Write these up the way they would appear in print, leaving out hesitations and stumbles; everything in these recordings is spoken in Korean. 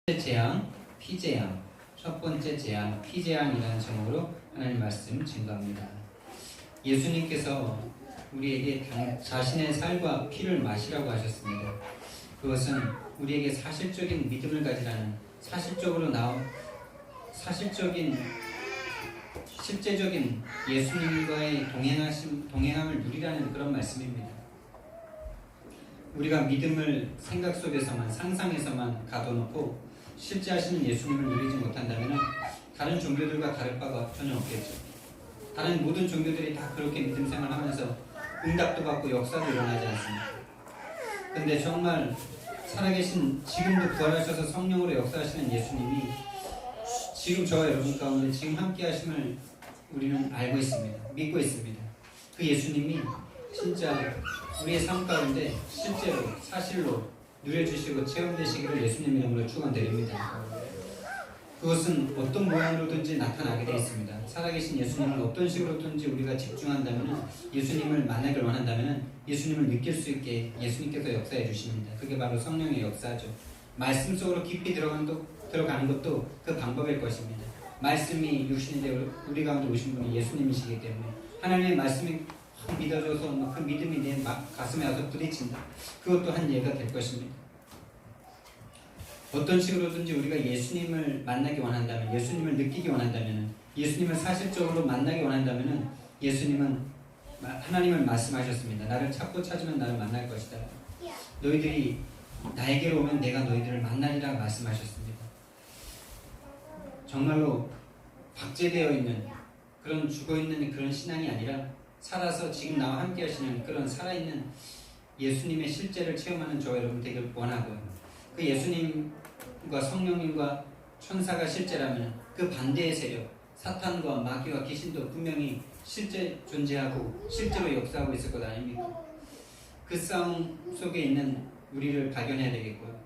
재앙, 피재앙. 첫 번째 재앙, 피재앙이라는 제목으로 하나님 말씀 증거합니다. 예수님께서 우리에게 자신의 살과 피를 마시라고 하셨습니다. 그것은 우리에게 사실적인 믿음을 가지라는, 사실적인 실제적인 예수님과의 동행함을 누리라는 그런 말씀입니다. 우리가 믿음을 생각 속에서만, 상상에서만 가둬놓고 실제 하시는 예수님을 누리지 못한다면 다른 종교들과 다를 바가 전혀 없겠죠. 다른 모든 종교들이 다 그렇게 믿음 생활하면서 응답도 받고 역사도 일어나지 않습니다. 근데 정말 살아계신, 지금도 부활하셔서 성령으로 역사하시는 예수님이 지금 저와 여러분 가운데 지금 함께 하심을 우리는 알고 있습니다. 믿고 있습니다. 그 예수님이 진짜 우리의 삶 가운데 실제로 사실로 누려주시고 체험되시기를 예수님 이름으로 축원드립니다. 그것은 어떤 모양으로든지 나타나게 되어 있습니다. 살아계신 예수님을 어떤 식으로든지 우리가 집중한다면, 예수님을 만나길 원한다면 예수님을 느낄 수 있게 예수님께서 역사해 주십니다. 그게 바로 성령의 역사죠. 말씀 속으로 깊이 들어가는 것도 그 방법일 것입니다. 말씀이 육신이 되어 우리 가운데 오신 분이 예수님이시기 때문에 하나님의 말씀이 믿어져서 그 믿음이 내 가슴에 와서 부딪힌다. 그것도 한 예가 될 것입니다. 어떤 식으로든지 우리가 예수님을 만나기 원한다면, 예수님을 느끼기 원한다면, 예수님을 사실적으로 만나기 원한다면 예수님은, 하나님은 말씀하셨습니다. 나를 찾고 찾으면 나를 만날 것이다. 너희들이 나에게로 오면 내가 너희들을 만나리라 말씀하셨습니다. 정말로 박제되어 있는 그런 죽어있는 그런 신앙이 아니라 살아서 지금 나와 함께 하시는 그런 살아있는 예수님의 실제를 체험하는 저와 여러분 되길 원하고요. 그 예수님과 성령님과 천사가 실제라면 그 반대의 세력, 사탄과 마귀와 귀신도 분명히 실제 존재하고 실제로 역사하고 있을 것 아닙니까? 그 싸움 속에 있는 우리를 발견해야 되겠고요.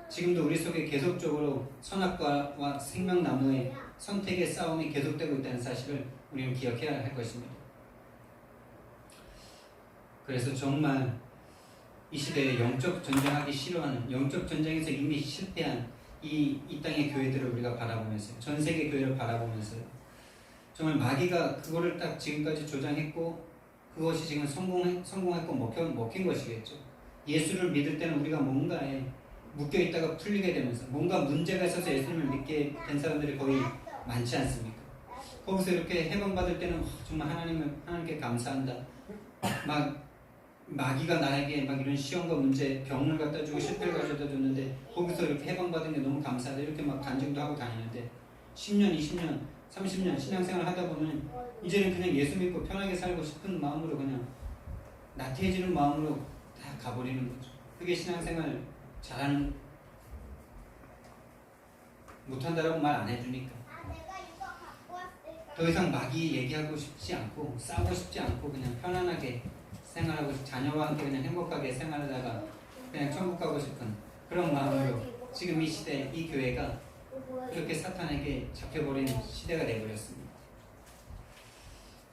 지금도 우리 속에 계속적으로 선악과와 생명나무의 선택의 싸움이 계속되고 있다는 사실을 우리는 기억해야 할 것입니다. 그래서 정말 이 시대에 영적 전쟁하기 싫어하는, 영적 전쟁에서 이미 실패한 이 땅의 교회들을 우리가 바라보면서, 전 세계 교회를 바라보면서 정말 마귀가 그거를 딱 지금까지 조장했고 그것이 지금 성공했고 먹힌 것이겠죠. 예수를 믿을 때는 우리가 뭔가에 묶여있다가 풀리게 되면서 뭔가 문제가 있어서 예수님을 믿게 된 사람들이 거의 많지 않습니까? 거기서 이렇게 해방받을 때는 정말 하나님께 감사한다. 마귀가 나에게 이런 시험과 문제, 병을 갖다 주고 실패를 가져다 줬는데 거기서 이렇게 해방받은 게 너무 감사하다. 이렇게 간증도 하고 다니는데 10년, 20년, 30년 신앙생활 하다 보면 이제는 그냥 예수 믿고 편하게 살고 싶은 마음으로, 그냥 나태해지는 마음으로 다 가버리는 거죠. 그게 신앙생활 잘하는, 못한다라고 말 안 해주니까 더 이상 마귀 얘기하고 싶지 않고 싸우고 싶지 않고 그냥 편안하게 생활하고, 자녀와 함께 그냥 행복하게 생활하다가 그냥 천국 가고 싶은 그런 마음으로 지금 이 시대, 이 교회가 그렇게 사탄에게 잡혀버린 시대가 되어버렸습니다.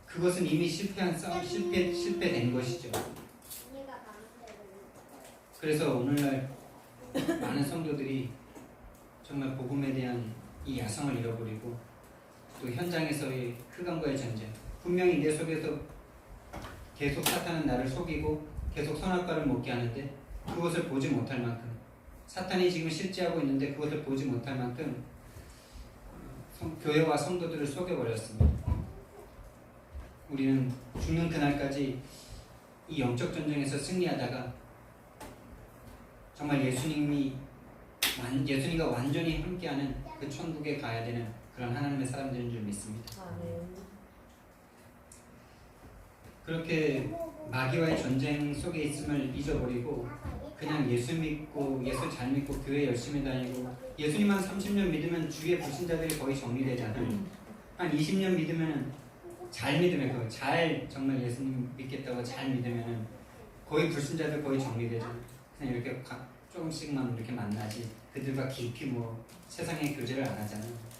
그것은 이미 실패한 싸움, 실패된 것이죠. 그래서 오늘날 많은 성도들이 정말 복음에 대한 이 야성을 잃어버리고 또 현장에서의 흑암과의 전쟁, 분명히 내 속에서 계속 사탄은 나를 속이고 계속 선악과를 먹게 하는데 그것을 보지 못할 만큼, 사탄이 지금 실제하고 있는데 그것을 보지 못할 만큼 교회와 성도들을 속여버렸습니다. 우리는 죽는 그날까지 이 영적 전쟁에서 승리하다가 정말 예수님과 완전히 함께하는 그 천국에 가야 되는 그런 하나님의 사람들인 줄 믿습니다. 그렇게 마귀와의 전쟁 속에 있음을 잊어버리고 그냥 예수 믿고, 예수 잘 믿고 교회 열심히 다니고, 예수님 한 30년 믿으면 주위의 불신자들이 거의 정리되잖아요. 한 20년 믿으면, 잘 믿으면, 정말 예수님 믿겠다고 잘 믿으면 거의 불신자들 거의 정리되잖아요. 그냥 이렇게 조금씩만 이렇게 만나지 그들과 깊이 세상의 교제를 안 하잖아요.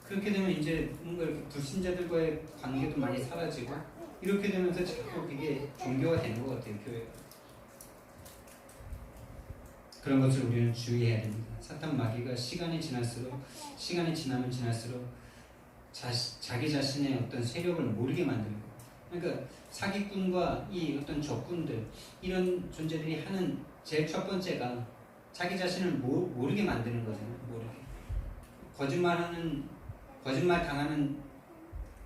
그렇게 되면 이제 뭔가 이렇게 불신자들과의 관계도 많이 사라지고 이렇게 되면서 자꾸 이게 종교가 되는 것 같아요, 교회가. 그런 것을 우리는 주의해야 됩니다. 사탄 마귀가 시간이 지나면 지날수록 자기 자신의 어떤 세력을 모르게 만드는 거예요. 그러니까 사기꾼과 이 어떤 적군들 이런 존재들이 하는 제일 첫 번째가 자기 자신을 모르게 만드는 거잖아요. 모르게 거짓말 당하는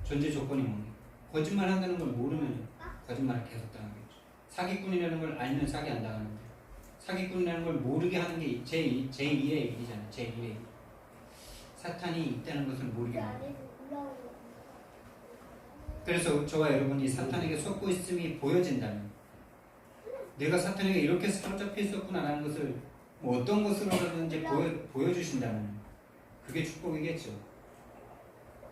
존재 조건이 뭡니까? 거짓말 한다는 걸 모르면 거짓말을 계속 당하겠죠. 사기꾼이라는 걸 알면 사기 안 당하는 거예요. 사기꾼이라는 걸 모르게 하는 게 제2의 일이잖아요. 제2의 일. 사탄이 있다는 것을 모르게 합니다. 그래서 저와 여러분이 사탄에게 속고 있음이 보여진다면, 내가 사탄에게 이렇게 사로잡혀 있었구나라는 것을 뭐 어떤 것으로든지 보여주신다면 그게 축복이겠죠.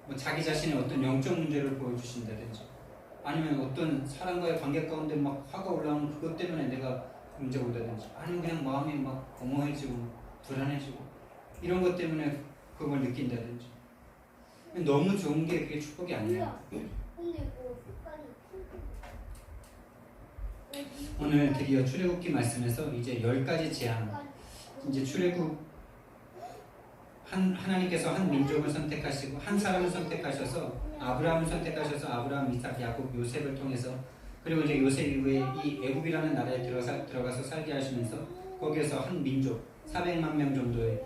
뭐 자기 자신의 어떤 영적 문제를 보여주신다든지, 아니면 어떤 사람과의 관계 가운데 막 화가 올라오는 그것 때문에 내가 문제가 온다든지, 아니면 그냥 마음이 막 공허해지고 불안해지고 이런 것 때문에 그걸 느낀다든지, 너무 좋은 게 그게 축복이 아니에요. 오늘 드디어 출애굽기 말씀에서 이제 10가지 재앙, 이제 출애굽 하나님께서 한 민족을 선택하시고 한 사람을 선택하셔서 아브라함을 선택하셔서 아브라함, 이삭, 야곱, 요셉을 통해서, 그리고 이제 요셉 이후에 이 애굽이라는 나라에 들어가서 살게 하시면서 거기에서 한 민족 400만 명 정도의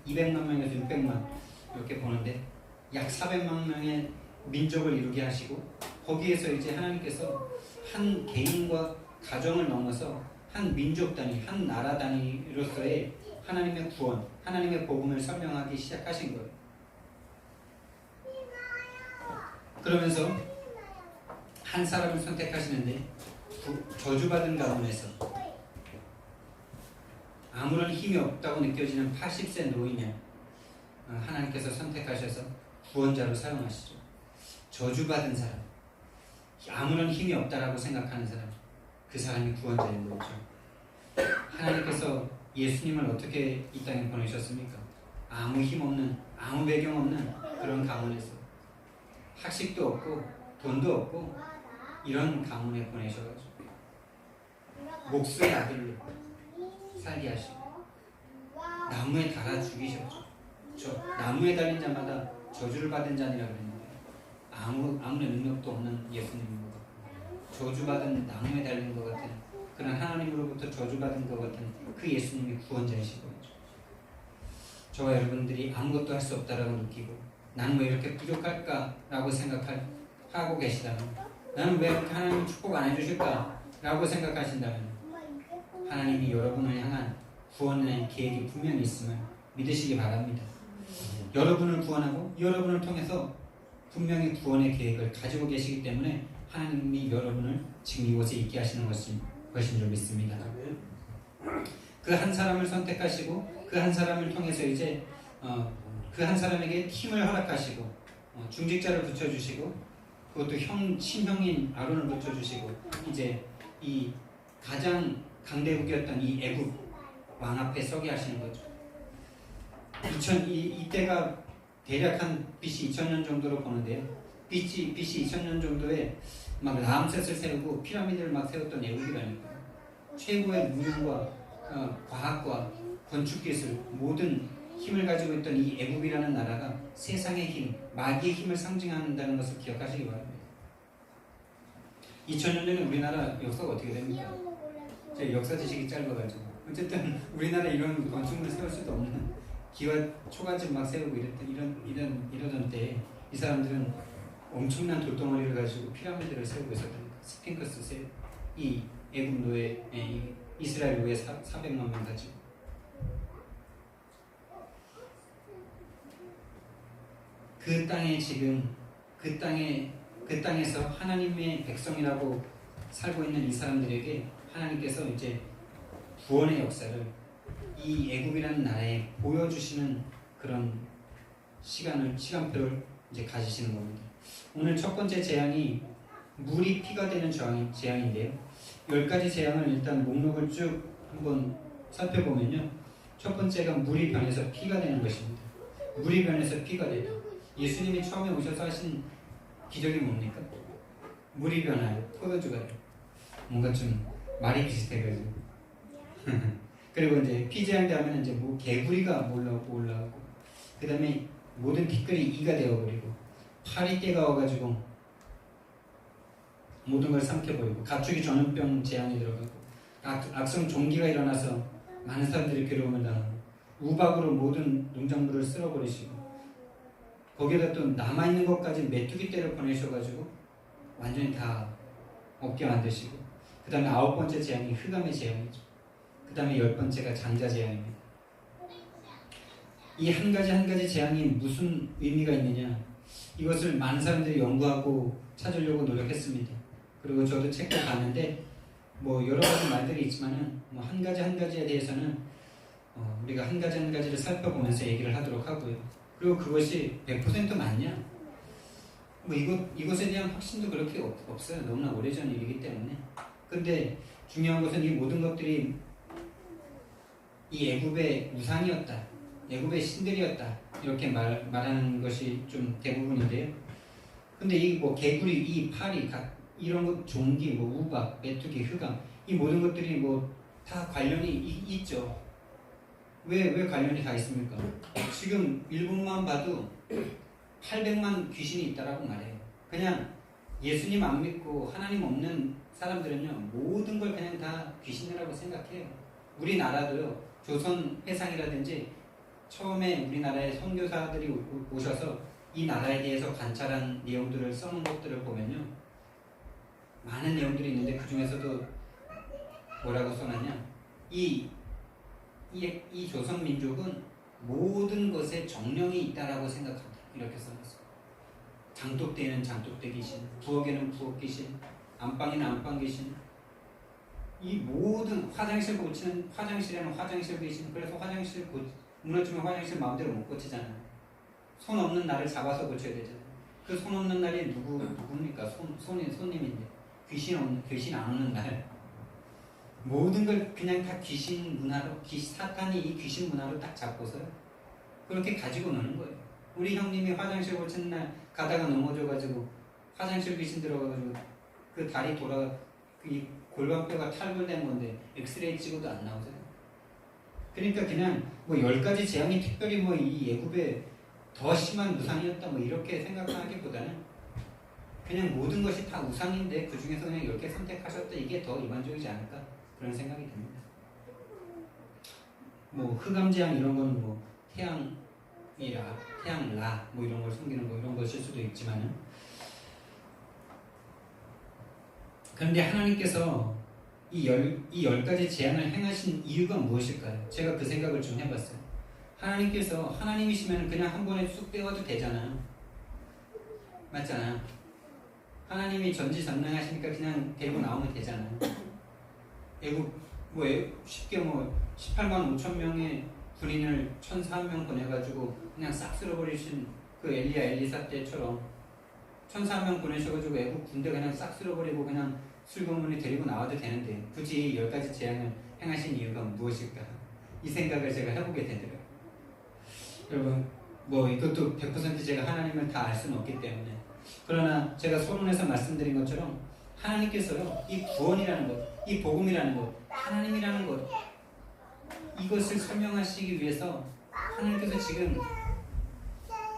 200만 명에서 600만 이렇게 보는데 약 400만 명의 민족을 이루게 하시고, 거기에서 이제 하나님께서 한 개인과 가정을 넘어서 한 민족 단위, 한 나라 단위로서의 하나님의 구원, 하나님의 복음을 설명하기 시작하신 거예요. 그러면서 한 사람을 선택하시는데 저주받은 가문에서 아무런 힘이 없다고 느껴지는 80세 노인을 하나님께서 선택하셔서 구원자로 사용하시죠. 저주받은 사람, 아무런 힘이 없다라고 생각하는 사람, 그 사람이 구원자인 거죠. 하나님께서 예수님을 어떻게 이 땅에 보내셨습니까? 아무 힘 없는, 아무 배경 없는 그런 가문에서, 학식도 없고 돈도 없고 이런 가문에 보내셔가지고 목수의 아들로 살게 하시고 나무에 달아 죽이셨죠. 나무에 달린 자마다 저주를 받은 자니라 그랬는데 아무런 능력도 없는 예수님인 것 같고, 저주받은 나무에 달린 것 같은 그런 하나님으로부터 저주받은 것 같은 그 예수님이 구원자이신 거죠. 저와 여러분들이 아무것도 할 수 없다라고 느끼고 나는 왜 이렇게 부족할까라고 생각하고 계시다면, 나는 왜 이렇게 하나님이 축복 안 해주실까라고 생각하신다면, 하나님이 여러분을 향한 구원의 계획이 분명히 있음을 믿으시기 바랍니다. 여러분을 구원하고 여러분을 통해서 분명히 구원의 계획을 가지고 계시기 때문에 하나님이 여러분을 지금 이곳에 있게 하시는 것인 줄 믿습니다. 그 한 사람을 선택하시고 그 한 사람을 통해서 이제 그 한 사람에게 힘을 허락하시고 중직자를 붙여주시고, 그것도 친형인 아론을 붙여주시고, 이제 이 가장 강대국이었던 이 애굽 왕 앞에 서게 하시는 거죠. 이때가 대략 한 BC 2000년 정도로 보는데요. BC 2000년 정도에 막 라암셋을 세우고 피라미드를 막 세웠던 애국이라니까. 최고의 문명과 과학과 건축기술, 모든 힘을 가지고 있던 이 애굽이라는 나라가 세상의 힘, 마귀의 힘을 상징한다는 것을 기억하시기 바랍니다. 2000년 전에 우리나라 역사가 어떻게 됩니까? 제 역사 지식이 짧아가지고 어쨌든 우리나라 이런 건축물 세울 수도 없는 기와 초가집 막 세우고 이러던 때에 이 사람들은 엄청난 돌덩어리를 가지고 피라미드를 세우고 있었다니까. 스핑크스 이 애굽 노예, 이스라엘 노예 400만 명 가지고. 그 땅에 지금 그 땅에서 하나님의 백성이라고 살고 있는 이 사람들에게 하나님께서 이제 구원의 역사를 이 애굽이라는 나라에 보여주시는 그런 시간표를 이제 가지시는 겁니다. 오늘 첫 번째 재앙이 물이 피가 되는 재앙인데요. 10가지 재앙을 일단 목록을 쭉 한번 살펴보면요. 첫 번째가 물이 변해서 피가 되는 것입니다. 물이 변해서 피가 되다. 예수님이 처음에 오셔서 하신 기적이 뭡니까? 물이 변하여 포도주가 돼요. 뭔가 좀 말이 비슷해가지고 그리고 이제 피지양대 하면 이제 뭐 개구리가 올라오고 그 다음에 모든 티끌이 이가 되어버리고 파리 떼가 와가지고 모든 걸 삼켜버리고 가축이 전염병 재앙이 들어가고 악성 종기가 일어나서 많은 사람들이 괴로움을 당하고 우박으로 모든 농작물을 쓸어버리시고 거기에다 또 남아있는 것까지 메뚜기 떼를 보내셔가지고 완전히 다 없게 만드시고 그 다음에 9번째 재앙이 흑암의 재앙이죠. 그 다음에 10번째가 장자 재앙입니다. 이 한 가지 재앙이 무슨 의미가 있느냐, 이것을 많은 사람들이 연구하고 찾으려고 노력했습니다. 그리고 저도 책도 봤는데 뭐 여러 가지 말들이 있지만은 뭐 한 가지에 대해서는 우리가 한 가지를 살펴보면서 얘기를 하도록 하고요. 그리고 그것이 100% 맞냐? 뭐 이것에 대한 확신도 그렇게 없어요. 너무나 오래전 일이기 때문에. 근데 중요한 것은 이 모든 것들이 이 애굽의 우상이었다, 애굽의 신들이었다, 이렇게 말하는 것이 좀 대부분인데요. 근데 이 뭐 개구리, 이 파리, 이런 것, 종기, 뭐 우박, 메뚜기, 흑암, 이 모든 것들이 뭐 다 관련이 있죠. 왜 관련이 다 있습니까? 지금 일본만 봐도 800만 귀신이 있다라고 말해요. 그냥 예수님 안 믿고 하나님 없는 사람들은요, 모든 걸 그냥 다 귀신이라고 생각해요. 우리나라도요, 조선 해상이라든지 처음에 우리나라에 선교사들이 오셔서 이 나라에 대해서 관찰한 내용들을 써놓은 것들을 보면요, 많은 내용들이 있는데 그 중에서도 뭐라고 써놨냐, 이 조선 민족은 모든 것에 정령이 있다라고 생각한다, 이렇게 써놨어요. 장독대에는 장독대 귀신, 부엌에는 부엌 귀신, 안방에는 안방 귀신, 이 모든 화장실 고치는 화장실에는 화장실 귀신. 그래서 화장실 무너지면 화장실 마음대로 못 고치잖아요. 손 없는 날을 잡아서 고쳐야 되잖아요. 그 손 없는 날이 누굽니까? 손님인데 귀신 안 오는 날, 모든 걸 그냥 다 귀신 문화로, 사탄이 이 귀신 문화로 딱 잡고서 그렇게 가지고 노는 거예요. 우리 형님이 화장실 고치는 날 가다가 넘어져가지고 화장실 귀신 들어가가지고 그 다리 이 골반뼈가 탈골된 건데 엑스레이 찍어도 안 나오잖아요. 그러니까 그냥 뭐 10가지 재앙이 특별히 뭐 이 애굽에 더 심한 우상이었다 뭐 이렇게 생각하기보다는 그냥 모든 것이 다 우상인데 그 중에서 그냥 10개 선택하셨다, 이게 더 일반적이지 않을까, 그런 생각이 듭니다. 뭐 흑암재앙 이런 거는 뭐 태양라 뭐 이런 걸 숨기는 거, 이런 것일 수도 있지만은, 그런데 하나님께서 이 10가지 재앙을 행하신 이유가 무엇일까요? 제가 그 생각을 좀 해봤어요. 하나님이시면 그냥 한 번에 쑥 빼와도 되잖아요. 맞잖아요. 하나님이 전지전능하시니까 그냥 데리고 나오면 되잖아요. 애국 쉽게 18만 5천 명의 군인을 1,400명 보내가지고 그냥 싹 쓸어버리신 그 엘리사 때처럼 1,400명 보내셔가지고 애국 군대 그냥 싹 쓸어버리고 그냥 술건물이 데리고 나와도 되는데 굳이 10가지 재앙을 행하신 이유가 무엇일까? 이 생각을 제가 해보게 되더라고요. 여러분, 뭐 이것도 100% 제가 하나님을 다 알 수는 없기 때문에, 그러나 제가 서론에서 말씀드린 것처럼 하나님께서요, 이 구원이라는 것, 이 복음이라는 것, 하나님이라는 것, 이것을 설명하시기 위해서 하나님께서 지금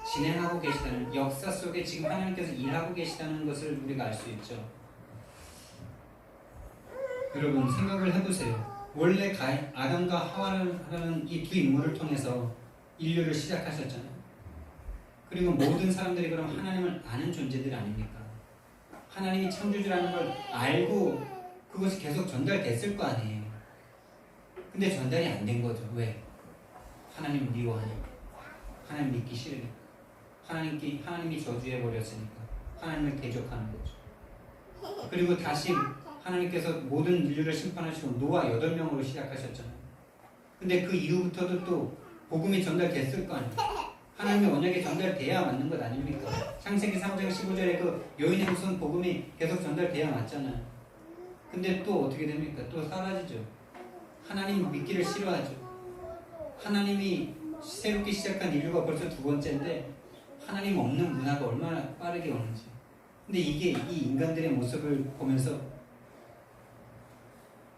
진행하고 계시다는, 역사 속에 지금 하나님께서 일하고 계시다는 것을 우리가 알 수 있죠. 여러분, 생각을 해보세요. 원래 아담과 하와라는 이 두 인물을 통해서 인류를 시작하셨잖아요. 그리고 모든 사람들이 그럼 하나님을 아는 존재들 아닙니까? 하나님이 창조주라는 걸 알고 그것이 계속 전달됐을 거 아니에요. 근데 전달이 안 된 거죠. 왜? 하나님 미워하니까, 하나님 믿기 싫으니까, 하나님이 저주해버렸으니까, 하나님을 대적하는 거죠. 그리고 다시 하나님께서 모든 인류를 심판하시고 노아 8명으로 시작하셨잖아요. 근데 그 이후부터도 또 복음이 전달됐을 거 아니에요. 하나님의 언약이 전달돼야 맞는 것 아닙니까? 창세기 3장 15절에 그 여인의 후손 복음이 계속 전달돼야 맞잖아요. 근데 또 어떻게 됩니까? 또 사라지죠. 하나님 믿기를 싫어하죠. 하나님이 새롭게 시작한 인류가 벌써 2번째인데 하나님 없는 문화가 얼마나 빠르게 오는지. 근데 이게 이 인간들의 모습을 보면서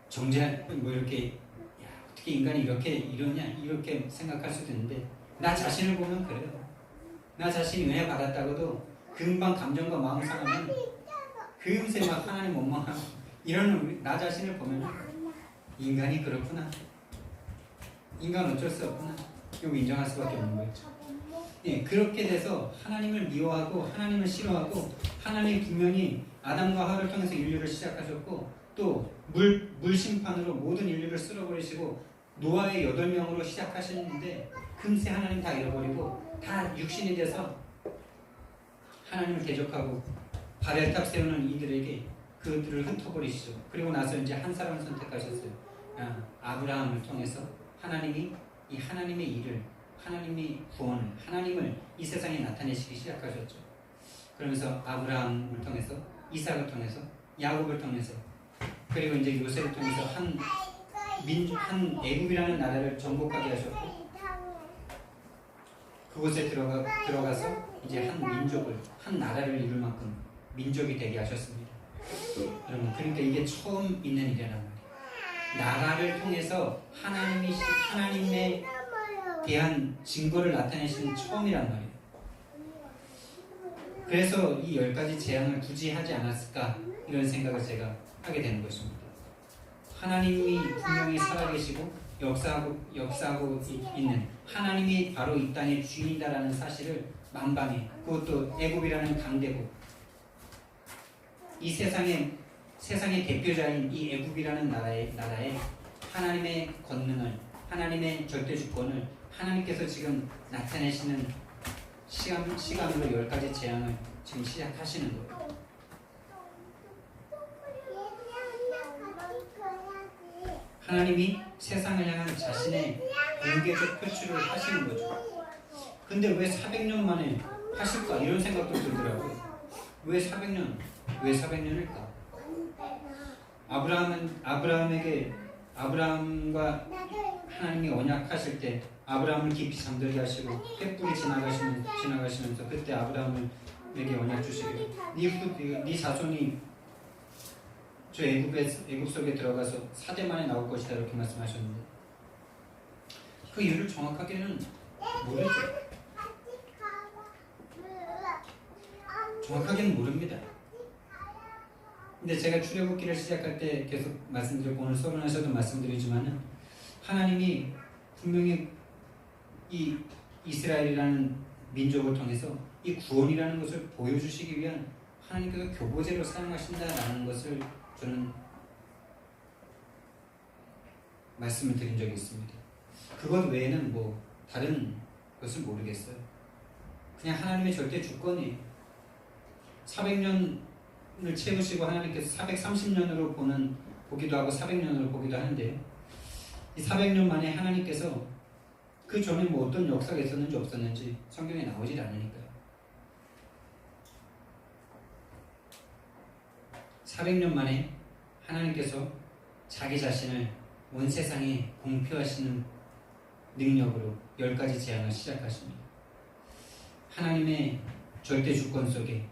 정죄할, 뭐 이렇게 어떻게 인간이 이렇게 이러냐 이렇게 생각할 수도 있는데 나 자신을 보면 그래요. 나 자신이 은혜 받았다고도 금방 감정과 마음 상하면 금세 막 하나님 원망하고 이런 나 자신을 보면 인간이 그렇구나. 인간 어쩔 수 없구나. 이거 인정할 수밖에 없는 거죠. 예, 그렇게 돼서 하나님을 미워하고 하나님을 싫어하고 하나님 분명히 아담과 하와를 통해서 인류를 시작하셨고 또 물 심판으로 모든 인류를 쓸어버리시고 노아의 8명으로 시작하셨는데 금세 하나님 다 잃어버리고 다 육신이 돼서 하나님을 대적하고 바벨탑 세우는 이들에게 그들을 흩어버리시죠. 그리고 나서 이제 한 사람을 선택하셨어요. 아브라함을 통해서 하나님이 이 하나님의 일을 하나님의 구원을 하나님을 이 세상에 나타내시기 시작하셨죠. 그러면서 아브라함을 통해서 이삭을 통해서 야곱을 통해서 그리고 이제 요셉을 통해서 한 애굽이라는 나라를 정복하게 하셨고 그곳에 들어가서 이제 한 민족을 한 나라를 이룰 만큼 민족이 되게 하셨습니다. 여러분 그러니까 이게 처음 있는 일이란 말이에요. 나라를 통해서 하나님에 대한 증거를 나타내시는 처음이란 말이에요. 그래서 이 10가지 재앙을 굳이 하지 않았을까 이런 생각을 제가 하게 되는 것입니다. 하나님이 분명히 살아계시고 역사하고 있는 하나님이 바로 이 땅의 주인이다라는 사실을 만방에 그것도 애굽이라는 강대국 이 세상의 대표자인 이 애굽이라는 나라에 하나님의 권능을 하나님의 절대 주권을 하나님께서 지금 나타내시는 시간으로 10가지 재앙을 지금 시작하시는 거예요. 하나님이 세상을 향한 자신의 공개적 표출을 하시는 거죠. 근데 왜 400년 만에 하실까? 이런 생각도 들더라고요. 왜 400년일까? 아브라함과 하나님이 언약하실 때 아브라함을 깊이 잠들게 하시고 횃불이 지나가시면서 그때 아브라함에게 언약 주시기를 네 자손이 저 애굽 속에 들어가서 4대 만에 나올 것이다 이렇게 말씀하셨는데 그 이유를 정확하게는 모르죠. 정확하게는 모릅니다. 근데 제가 출애굽기를 시작할 때 계속 말씀드렸고 오늘 서론하셔도 말씀드리지만은 하나님이 분명히 이 이스라엘이라는 민족을 통해서 이 구원이라는 것을 보여주시기 위한 하나님께서 교보제로 사용하신다라는 것을 저는 말씀을 드린 적이 있습니다. 그것 외에는 뭐 다른 것을 모르겠어요. 그냥 하나님의 절대 주권이에요. 400년을 채우시고 하나님께서 430년으로 보기도 하고 400년으로 보기도 하는데요. 이 400년 만에 하나님께서 그 전에 뭐 어떤 역사가 있었는지 없었는지 성경에 나오질 않으니까요. 400년 만에 하나님께서 자기 자신을 온 세상에 공표하시는 능력으로 10가지 재앙을 시작하십니다. 하나님의 절대 주권 속에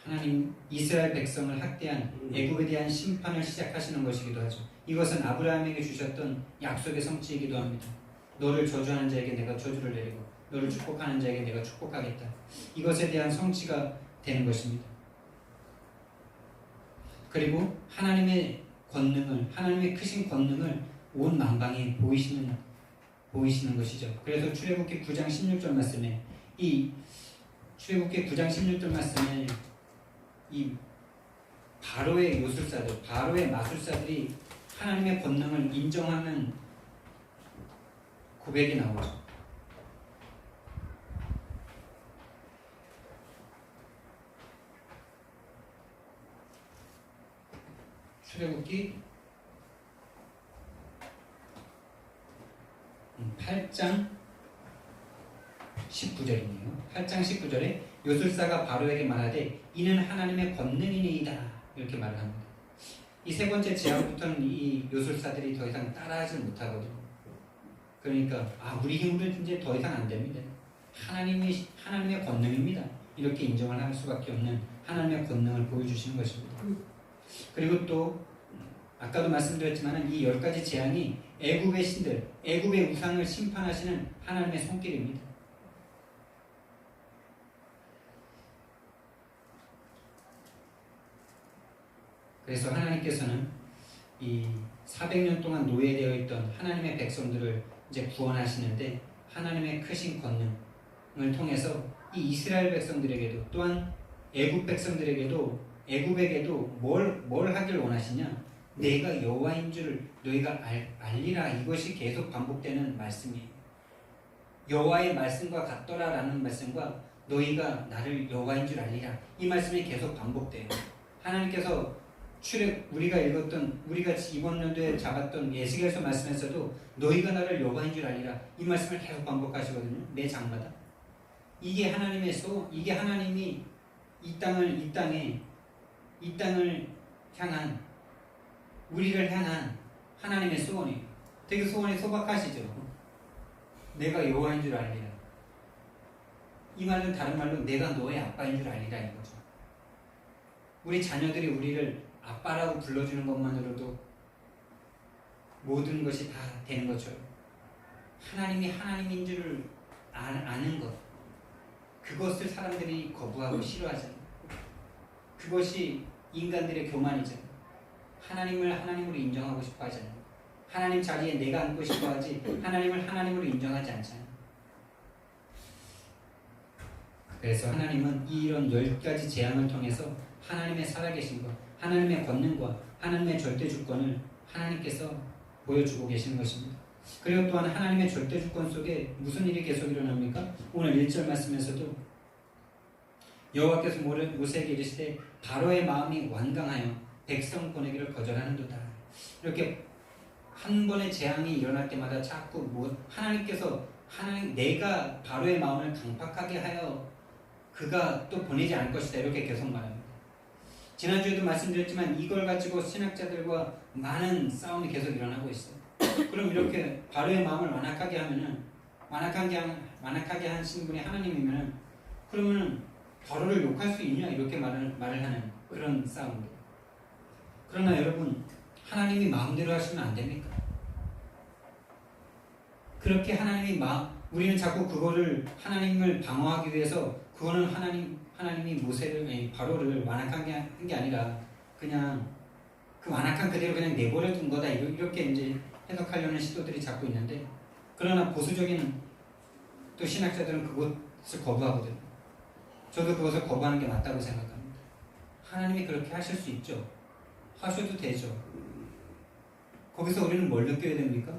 하나님 이스라엘 백성을 학대한 애굽에 대한 심판을 시작하시는 것이기도 하죠. 이것은 아브라함에게 주셨던 약속의 성취이기도 합니다. 너를 저주하는 자에게 내가 저주를 내리고 너를 축복하는 자에게 내가 축복하겠다. 이것에 대한 성취가 되는 것입니다. 그리고 하나님의 권능을 하나님의 크신 권능을 온 만방에 보이시는 것이죠. 그래서 출애굽기 9장 16절 말씀에 이 출애굽기 9장 16절 말씀에 이 바로의 요술사들, 바로의 마술사들이 하나님의 권능을 인정하는 고백이 나오죠. 출애굽기 8장 19절이네요. 8장 19절에 요술사가 바로에게 말하되 이는 하나님의 권능이니이다 이렇게 말을 합니다. 이 세 번째 재앙부터는 이 요술사들이 더 이상 따라하지 못하거든요. 그러니까 우리 힘으로 이제 더 이상 안 됩니다. 하나님의 권능입니다. 이렇게 인정을 할 수밖에 없는 하나님의 권능을 보여주시는 것입니다. 그리고 또 아까도 말씀드렸지만 이 10가지 재앙이 애굽의 신들, 애굽의 우상을 심판하시는 하나님의 손길입니다. 그래서 하나님께서는 이 400년 동안 노예되어 있던 하나님의 백성들을 이제 구원하시는데 하나님의 크신 권능을 통해서 이 이스라엘 백성들에게도 또한 애굽 백성들에게도 애굽에게도 뭘 하길 원하시냐? 내가 여호와인 줄을 너희가 알리라. 이것이 계속 반복되는 말씀이에요. 여호와의 말씀과 같더라라는 말씀과 너희가 나를 여호와인 줄 알리라. 이 말씀이 계속 반복돼요. 하나님께서 우리가 읽었던 우리가 이번 연도에 잡았던 예수께서 말씀에서도 너희가 나를 여호와인 줄 알리라. 이 말씀을 계속 반복하시거든요. 매 장마다. 이게 이게 하나님이 이 땅을 향한 우리를 향한 하나님의 소원이에요. 되게 소원이 소박하시죠. 내가 여호와인 줄 알리라. 이 말은 다른 말로 내가 너의 아빠인 줄 알리라 이거죠. 우리 자녀들이 우리를 아빠라고 불러주는 것만으로도 모든 것이 다 되는 것처럼 하나님이 하나님인 줄을 아는 것, 그것을 사람들이 거부하고 싫어하잖아요. 그것이 인간들의 교만이잖아요. 하나님을 하나님으로 인정하고 싶어 하잖아요. 하나님 자리에 내가 앉고 싶어 하지 하나님을 하나님으로 인정하지 않잖아요. 그래서 하나님은 이런 10가지 재앙을 통해서 하나님의 살아계신 것, 하나님의 권능과 하나님의 절대 주권을 하나님께서 보여주고 계시는 것입니다. 그리고 또한 하나님의 절대 주권 속에 무슨 일이 계속 일어납니까? 오늘 1절 말씀에서도 여호와께서 모세에게 이르시되 바로의 마음이 완강하여 백성 보내기를 거절하는도다. 이렇게 한 번의 재앙이 일어날 때마다 자꾸 하나님께서 내가 바로의 마음을 강팍하게 하여 그가 또 보내지 않을 것이다. 이렇게 계속 말합니다. 지난주에도 말씀드렸지만 이걸 가지고 신학자들과 많은 싸움이 계속 일어나고 있어요. 그럼 이렇게 바로의 마음을 완악하게 하신 분이 하나님이면 그러면 바로를 욕할 수 있냐 이렇게 말을 하는 그런 싸움들. 그러나 여러분 하나님이 마음대로 하시면 안 됩니까? 그렇게 우리는 자꾸 그거를 하나님을 방어하기 위해서 그거는 하나님이 바로를 완악한 게 아니라 그냥 그 완악한 그대로 그냥 내버려 둔 거다 이렇게 이제 해석하려는 시도들이 자꾸 있는데 그러나 보수적인 또 신학자들은 그것을 거부하거든요. 저도 그것을 거부하는 게 맞다고 생각합니다. 하나님이 그렇게 하실 수 있죠. 하셔도 되죠. 거기서 우리는 뭘 느껴야 됩니까?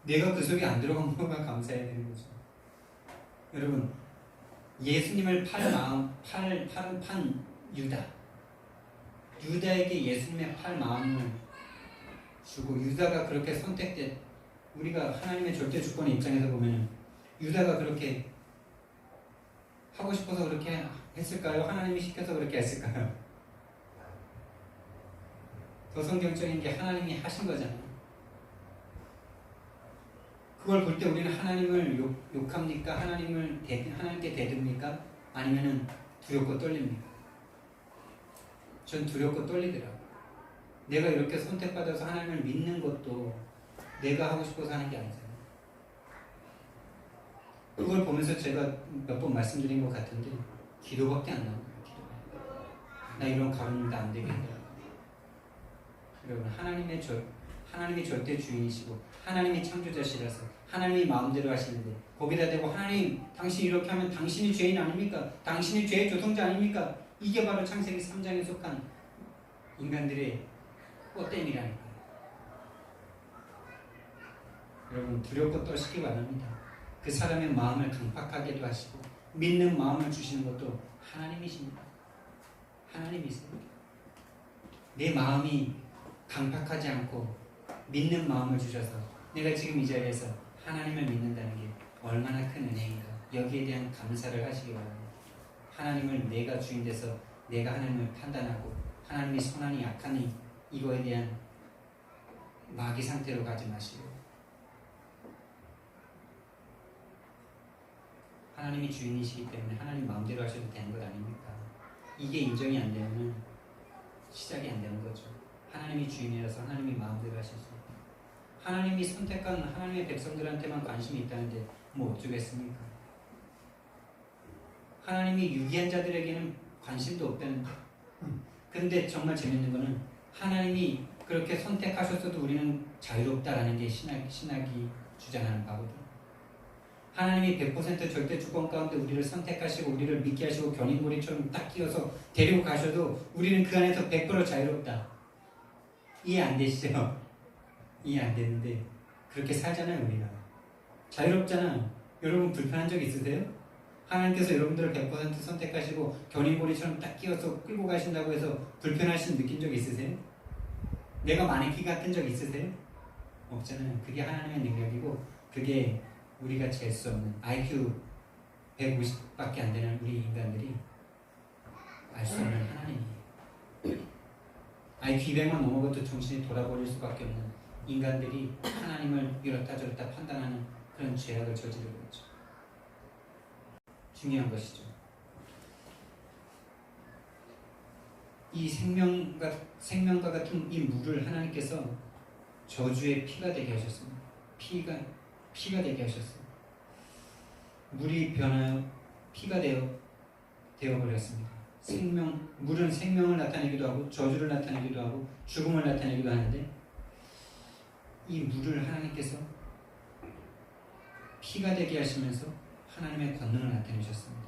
내가 그 속에 안 들어간 것만 감사해야 되는 거죠. 여러분 예수님을 판 유다에게 예수님의 팔 마음을 주고 유다가 그렇게 선택된 우리가 하나님의 절대 주권의 입장에서 보면 유다가 그렇게 하고 싶어서 그렇게 했을까요? 하나님이 시켜서 그렇게 했을까요? 더 성경적인 게 하나님이 하신 거잖아요. 그걸 볼 때 우리는 하나님을 욕합니까? 하나님께 대듭니까? 아니면은 두렵고 떨립니까? 전 두렵고 떨리더라고요. 내가 이렇게 선택받아서 하나님을 믿는 것도 내가 하고 싶어서 하는 게 아니잖아요. 그걸 보면서 제가 몇 번 말씀드린 것 같은데 기도밖에 안 나와요. 나 이런 가론인데 안 되겠다. 여러분 하나님이 절대 주인이시고 하나님이 창조자시라서 하나님이 마음대로 하시는데 거기다 대고 하나님 당신이 이렇게 하면 당신이 죄인 아닙니까? 당신이 죄의 조성자 아닙니까? 이게 바로 창세기 3장에 속한 인간들의 헛됨이라니까요. 여러분 두렵고 떨시기 바랍니다. 그 사람의 마음을 강팍하게도 하시고 믿는 마음을 주시는 것도 하나님이십니다. 하나님이세요. 내 마음이 강팍하지 않고 믿는 마음을 주셔서 내가 지금 이 자리에서 하나님을 믿는다는 게 얼마나 큰 은혜인가. 여기에 대한 감사를 하시기 바랍니다. 하나님을 내가 주인 돼서 내가 하나님을 판단하고 하나님이 선하니 약하니 이거에 대한 마귀 상태로 가지 마시고 하나님이 주인이시기 때문에 하나님 마음대로 하셔도 되는 것 아닙니까? 이게 인정이 안 되면 시작이 안 되는 거죠. 하나님이 주인이라서 하나님이 마음대로 하실 수 있다. 하나님이 선택한 하나님의 백성들한테만 관심이 있다는데 뭐 어쩌겠습니까? 하나님이 유기한 자들에게는 관심도 없다는 거. 그런데 정말 재밌는 거는 하나님이 그렇게 선택하셨어도 우리는 자유롭다라는 게 신학이 주장하는 바거든. 하나님이 100% 절대 주권 가운데 우리를 선택하시고 우리를 믿게 하시고 견인고리처럼 딱 끼워서 데리고 가셔도 우리는 그 안에서 100% 자유롭다. 이해 안 되시죠? 이해 안 되는데 그렇게 살잖아요. 우리가 자유롭잖아. 여러분 불편한 적 있으세요? 하나님께서 여러분들을 100% 선택하시고 견인고리처럼 딱 끼워서 끌고 가신다고 해서 불편하신 느낀 적 있으세요? 내가 마네킹 같은 적 있으세요? 없잖아요. 그게 하나님의 능력이고 그게 우리가 잴 수 없는 IQ 150밖에 안 되는 우리 인간들이 알 수 없는 하나님이에요. IQ 200만 넘어가도 정신이 돌아버릴 수밖에 없는 인간들이 하나님을 이렇다 저렇다 판단하는 그런 죄악을 저지르고 있죠. 중요한 것이죠. 이 생명과 같은 이 물을 하나님께서 저주의 피가 되게 하셨습니다. 피가 되게 하셨어요. 물이 변하여 피가 되어버렸습니다. 물은 생명을 나타내기도 하고 저주를 나타내기도 하고 죽음을 나타내기도 하는데 이 물을 하나님께서 피가 되게 하시면서 하나님의 권능을 나타내셨습니다.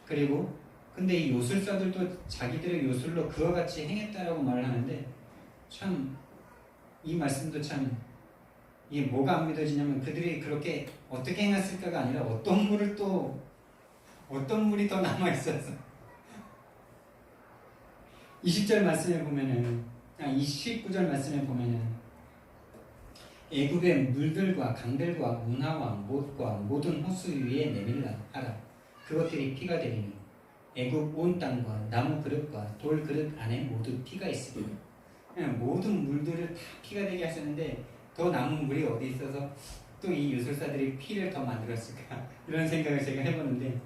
그리고 근데 이 요술사들도 자기들의 요술로 그와 같이 행했다라고 말을 하는데 참 이 말씀도 참 이게 뭐가 안 믿어지냐면 그들이 그렇게 어떻게 행했을까가 아니라 어떤 물이 더 남아있어서 20절 말씀에 보면은 29절 말씀에 보면은 애굽의 물들과 강들과 운하와 못과 모든 호수 위에 내밀라 하라. 그것들이 피가 되리니 애굽 온 땅과 나무 그릇과 돌 그릇 안에 모두 피가 있으리니 모든 물들을 다 피가 되게 하셨는데 더 남은 물이 어디 있어서 또 이 유술사들이 피를 더 만들었을까 이런 생각을 제가 해보는데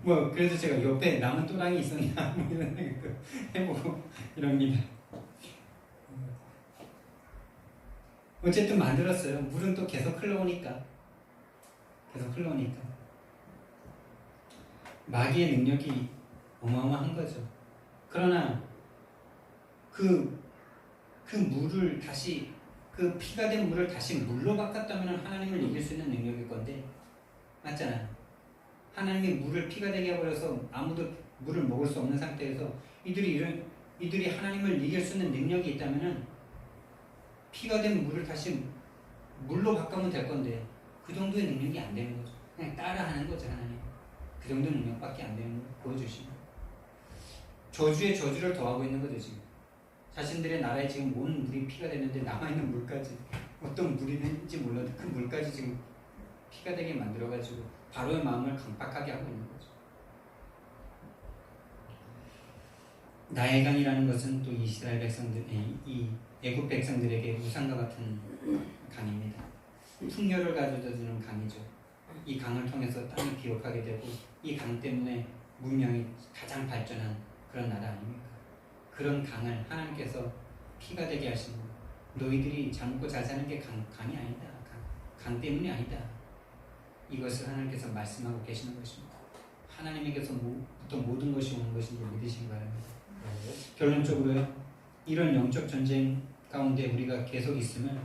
뭐 그래서 제가 옆에 남은 또랑이 있었나 뭐 이런 생각도 해보고 이럽니다. 어쨌든 만들었어요. 물은 또 계속 흘러오니까 마귀의 능력이 어마어마한 거죠. 그러나 그 물을 다시 그 피가 된 물을 다시 물로 바꿨다면 하나님을 이길 수 있는 능력일 건데 맞잖아요. 하나님이 물을 피가 되게 해버려서 아무도 물을 먹을 수 없는 상태에서 이들이 하나님을 이길 수 있는 능력이 있다면 피가 된 물을 다시 물로 바꾸면 될 건데 그 정도의 능력이 안 되는 거죠. 그냥 따라하는 거죠. 하나님 그 정도 능력밖에 안 되는 거 보여주시면 저주에 저주를 더하고 있는 거죠. 지금 자신들의 나라에 지금 온 물이 피가 됐는데 남아있는 물까지 어떤 물인지 몰라도 그 물까지 지금 피가 되게 만들어가지고 바로의 마음을 강박하게 하고 있는 거죠. 나일강이라는 것은 또 이스라엘 백성들, 이 애굽 백성들에게 우상과 같은 강입니다. 풍요를 가져다주는 강이죠. 이 강을 통해서 땅이 비옥하게 되고 이 강 때문에 문명이 가장 발전한 그런 나라 아닙니까? 그런 강을 하나님께서 피가 되게 하시는 너희들이 잘 먹고 잘 사는 게 강이 아니다. 강 때문이 아니다. 이것을 하나님께서 말씀하고 계시는 것입니다. 하나님에게서부터 모든 것이 오는 것인 줄 믿으시기 바랍니다. 결론적으로요. 이런 영적 전쟁 가운데 우리가 계속 있으면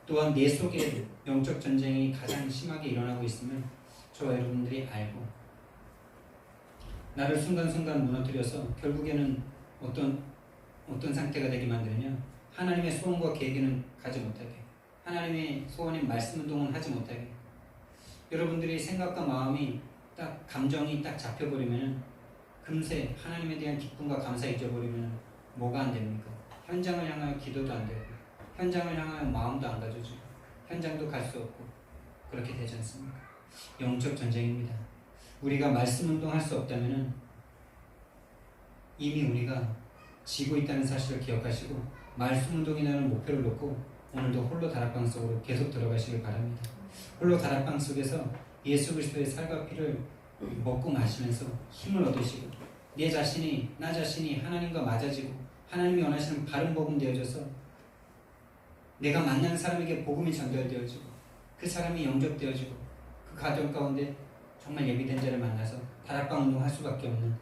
또한 내 속에 영적 전쟁이 가장 심하게 일어나고 있으면 저와 여러분들이 알고 나를 순간순간 무너뜨려서 결국에는 어떤 상태가 되게 만들며 하나님의 소원과 계획에는 가지 못하게 하나님의 소원인 말씀 운동은 하지 못하게 여러분들이 생각과 마음이 딱 감정이 딱 잡혀버리면 금세 하나님에 대한 기쁨과 감사 잊어버리면 뭐가 안 됩니까? 현장을 향하여 기도도 안 되고 현장을 향하여 마음도 안 가져지고 현장도 갈 수 없고 그렇게 되지 않습니까? 영적 전쟁입니다. 우리가 말씀 운동할 수 없다면 이미 우리가 지고 있다는 사실을 기억하시고 말씀 운동이라는 목표를 놓고 오늘도 홀로 다락방 속으로 계속 들어가시길 바랍니다. 홀로 다락방 속에서 예수 그리스도의 살과 피를 먹고 마시면서 힘을 얻으시고 나 자신이 하나님과 맞아지고 하나님이 원하시는 바른 복음 되어져서 내가 만나는 사람에게 복음이 전달되어지고 그 사람이 영접되어지고 그 가정 가운데 정말 예비된 자를 만나서 다락방 운동할 수밖에 없는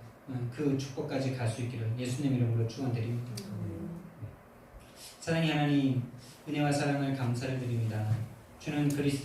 그 축복까지 갈 수 있기를 예수님 이름으로 축원드립니다. 사랑의 하나님, 은혜와 사랑을 감사를 드립니다. 주는 그리스도